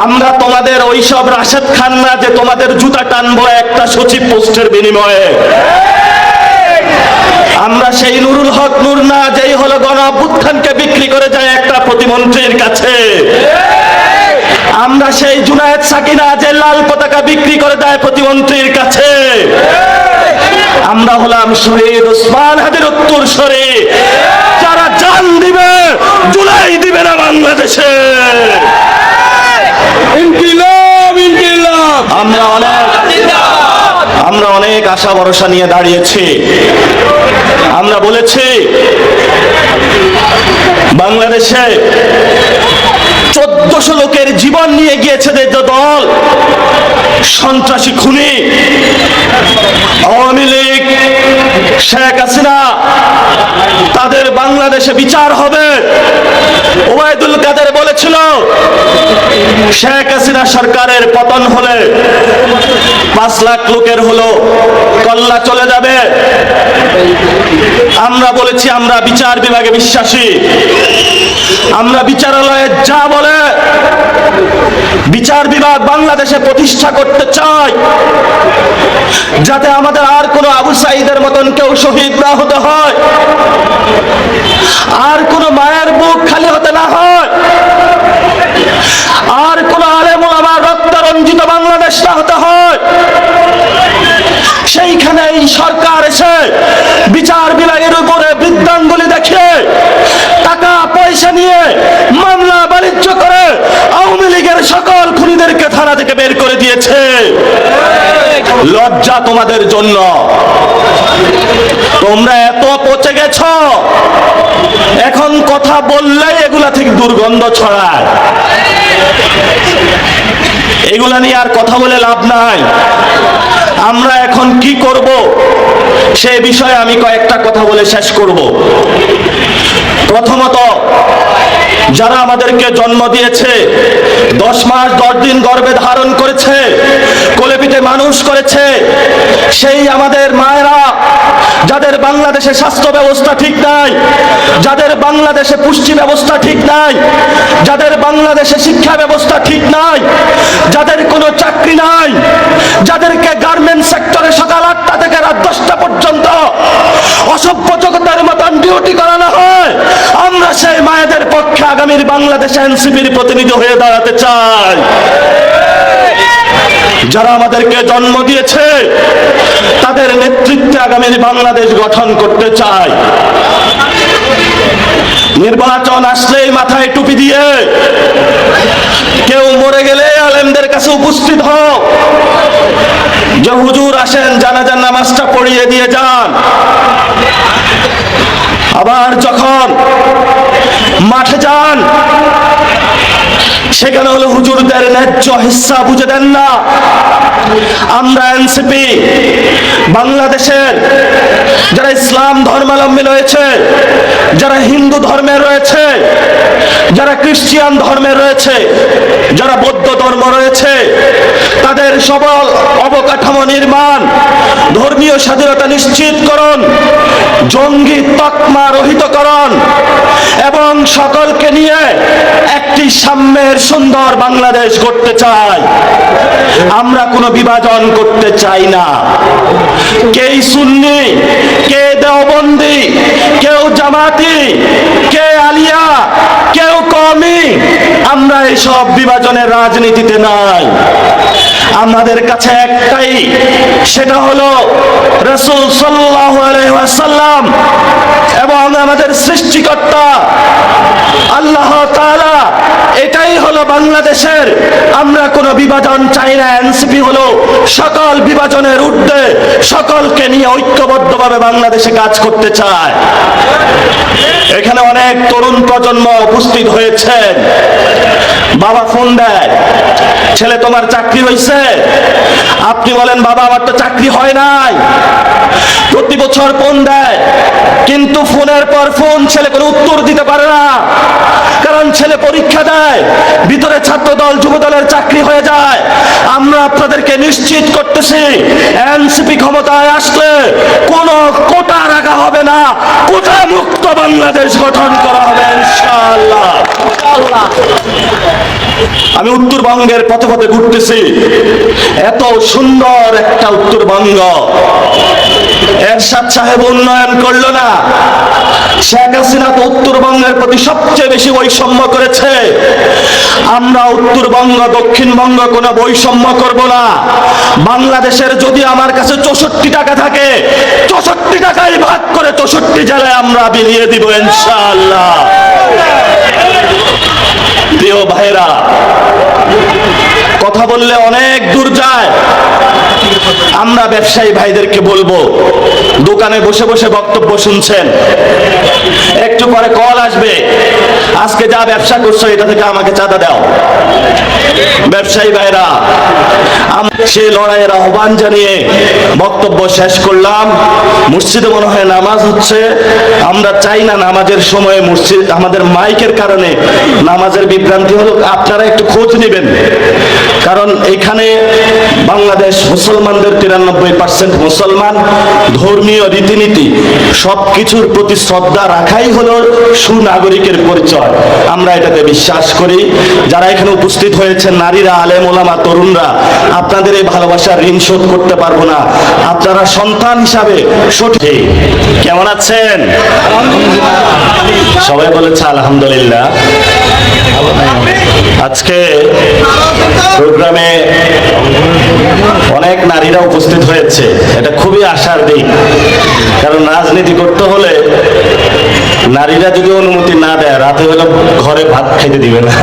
আমরা তোমাদের ওইসব রাশেদ খান না যে তোমাদের জুতা টানবো একটা সচিব পোস্টের বিনিময়ে। আমরা সেই নুরুল হক নূর না যেই হলো গণ অভ্যুত্থানকে বিক্রি করে যায় একটা প্রতিমন্ত্রীর কাছে। আমরা সেই জুনায়েদ সাকিনা যে লাল পতাকা বিক্রি করে দেয় প্রতিমন্ত্রীর কাছে। আমরা হলাম শহীদ ওসমান হাদির উত্তরসূরি, যারা জান দিবে জুলাই দিবে না বাংলাদেশে। ইনকিলাব ইনকিলাব। আমরা অনেক আশা ভরসা নিয়ে দাঁড়িয়েছি। আমরা বলেছি বাংলাদেশে 1400 লোকের জীবন নিয়ে গিয়েছে যে দল, সন্ত্রাসী খুনি আওয়ামী লীগ, শেখ হাসিনা, তাদের বাংলাদেশে বিচার হবে। ওবায়দুল কাদের বলেছিল শেখ হাসিনা সরকারের পতন হলে 5 লাখ লোকের হলো কল্লা চলে যাবে। আমরা বলেছি আমরা বিচার বিভাগে বিশ্বাসী। আমরা বিচারালয়ে যা বলে বিচার বিভাগ বাংলাদেশে প্রতিষ্ঠা করতে চাই, যাতে আমাদের আর কোনো আবু সাঈদের মতন কেউ শহীদ না হতে হয়, আর কোনো মায়ের বুক খালি হতে না হয়, আর কোনো আলেম ওলামার রক্ত রঞ্জিত বাংলাদেশ না হতে হয়। সেইখানে এই সরকার এসে বিচার বিভাগের উপরে বৃদ্ধাঙ্গুলি দেখে টাকা পয়সা নিয়ে মামলা বাণিজ্য করে আওয়ামী লীগের সকল খুনিদেরকে থানা থেকে বের করে দিয়েছে। লজ্জা তোমাদের জন্য। তোমরা এত পচে গেছ, এখন কথা বললেই এগুলা থেকে দুর্গন্ধ ছড়ায়। এগুলা নিয়ে আর কথা বলে লাভ নাই। আমরা এখন কি করব সে বিষয়ে আমি কয়েকটা কথা বলে শেষ করব। প্রথমত, যারা আমাদেরকে জন্ম দিয়েছে, 10 মাস 10 দিন গর্ভে ধারণ করেছে, কোলে পিঠে মানুষ করেছে, সেই আমাদের মায়েরা যাদের বাংলাদেশে স্বাস্থ্য ব্যবস্থা ঠিক নাই, যাদের বাংলাদেশে পুষ্টি ব্যবস্থা ঠিক নাই, যাদের বাংলাদেশে শিক্ষা ব্যবস্থা ঠিক নাই, যাদের কোনো চাকরি নাই, যাদেরকে গার্মেন্টস সেক্টরে সকাল 8টা থেকে রাত 10টা পর্যন্ত অসভ্য জগতের মতন ডিউটি করানো হয়, আমরা সেই মায়েদের পক্ষে আগামীর বাংলাদেশে এনসিপির প্রতিনিধি হয়ে দাঁড়াতে চাই। যারা আমাদেরকে জন্ম দিয়েছে তাদের নেতৃত্বে আগামীর বাংলাদেশ গঠন করতে চাই। নির্বাচন আসলেই মাথায় টুপি দিয়ে কেউ মরে গেলে আলেমদের কাছে উপস্থিত হোক, যে হুজুর আসেন জানাজার নামাজটা পড়িয়ে দিয়ে যান। আবার যখন মাঠে যান সেখানে হলো হুজুরদের ন্যায্য হিস্সা বুঝে দেন না। আমরা এনসিপি বাংলাদেশের যারা ইসলাম ধর্মাবলম্বী রয়েছে, যারা হিন্দু ধর্মের রয়েছে, যারা খ্রিস্টান ধর্মের রয়েছে, যারা বৌদ্ধ ধর্ম রয়েছে, তাদের সবল অবকাঠামো নির্মাণ, ধর্মীয় স্বাধীনতা নিশ্চিতকরণ, জঙ্গি তকমা রহিতকরণ এবং সকলকে নিয়ে একটি সাম্যের সুন্দর বাংলাদেশ গড়তে চাই। আমরা কোনো বিভাজন করতে চাই না। কে সুন্নি, কে দেওবন্দি, কেউ জামাতি, কে আলিয়া, কেউ কওমি, আমরা এইসব বিভাজনের রাজনীতিতে নাই। আমাদের কাছে একটাই, সেটা হলো রাসূল সাল্লাল্লাহু আলাইহি ওয়াসাল্লাম এবং আমাদের সৃষ্টিকর্তা আল্লাহ তাআলা। এটাই হলো বাংলাদেশের। আমরা কোনো বিভাজন চাই না। এনসিপি হলো সকল বিভাজনের ঊর্ধ্বে, সকলকে নিয়ে ঐক্যবদ্ধভাবে বাংলাদেশে কাজ করতে চায়। এখানে অনেক তরুণ প্রজন্ম উপস্থিত হয়েছেন। বাবা ফোন দেয়, ছেলে তোমার চাকরি হয়েছে? আপনি বলেন বাবা আমার তো চাকরি হয় নাই। প্রতি বছর ফোন দেয়, কিন্তু ফোনের পর ফোন ছেলে কোনো উত্তর দিতে পারে না, কারণ ছেলে পরীক্ষা দেয়, ভিতরে ছাত্র দল যুব দলের চাকরি হয়ে যায়। আমরা আপনাদেরকে নিশ্চিত করতেছি এনসিপি ক্ষমতায় আসলে কোনো কোটা রাখা হবে না, কোটা মুক্ত বাংলাদেশ গঠন করা হবে ইনশাআল্লাহ। আমি উত্তরবঙ্গের পথে পথে ঘুরতেছি, এত সুন্দর একটা উত্তরবঙ্গ এরশাদ সাহেব উন্নয়ন করলো না। শেখ হাসিনা তো উত্তরবঙ্গের প্রতি সবচেয়ে বেশি বৈষম্য করেছে। আমরা উত্তরবঙ্গ দক্ষিণবঙ্গ কোনো বৈষম্য করব না। বাংলাদেশের যদি আমার কাছে 64 টাকা থাকে, 64 টাকাই ভাগ করে 64 জেলায় আমরা বিলিয়ে দিব ইনশাআল্লাহ। প্রিয় ভাইরা, কথা বললে অনেক দূর যায়। আমরা ব্যবসায়ী ভাইদেরকে বলবো, দোকানে বসে বসে বক্তব্য শুনছেন, একটু পরে কল আসবে, আজকে যা ব্যবসা করছো এটা থেকে আমাকে চাঁদা দাও। ব্যবসায়ী ভাইরা, সেই লড়াইয়ের আহ্বান জানিয়ে বক্তব্য শেষ করলাম। মসজিদে মনে হয় নামাজ হচ্ছে, আমরা চাই না নামাজের সময় মসজিদ আমাদের মাইকের কারণে নামাজের বিভ্রান্তি হলো। আপনারা একটু খোঁজ নেবেন, কারণ এখানে বাংলাদেশ মুসলমানদের 93% মুসলমান। ধর্মীয় রীতিনীতি সবকিছুর প্রতি শ্রদ্ধা রাখাই হলো সুনাগরিকের পরিচয়। আমরা এটাতে বিশ্বাস করি। যারা এখানে উপস্থিত হয়েছেন, নারীরা, আলেম ওলামা, তরুণরা, আপনাদের এই ভালোবাসার ঋণ শোধ করতে পারবো না। আপনারা সন্তান হিসাবে সঠিক। কেমন আছেন? সবাই বলেছে আলহামদুলিল্লাহ। আজকে প্রোগ্রামে অনেক নারীরা উপস্থিত হয়েছে, এটা খুবই আশার দিক। কারণ রাজনীতি করতে হলে নারীরা যদি অনুমতি না দেয়, রাতে হলে ঘরে ভাত খাইতে দিবে না।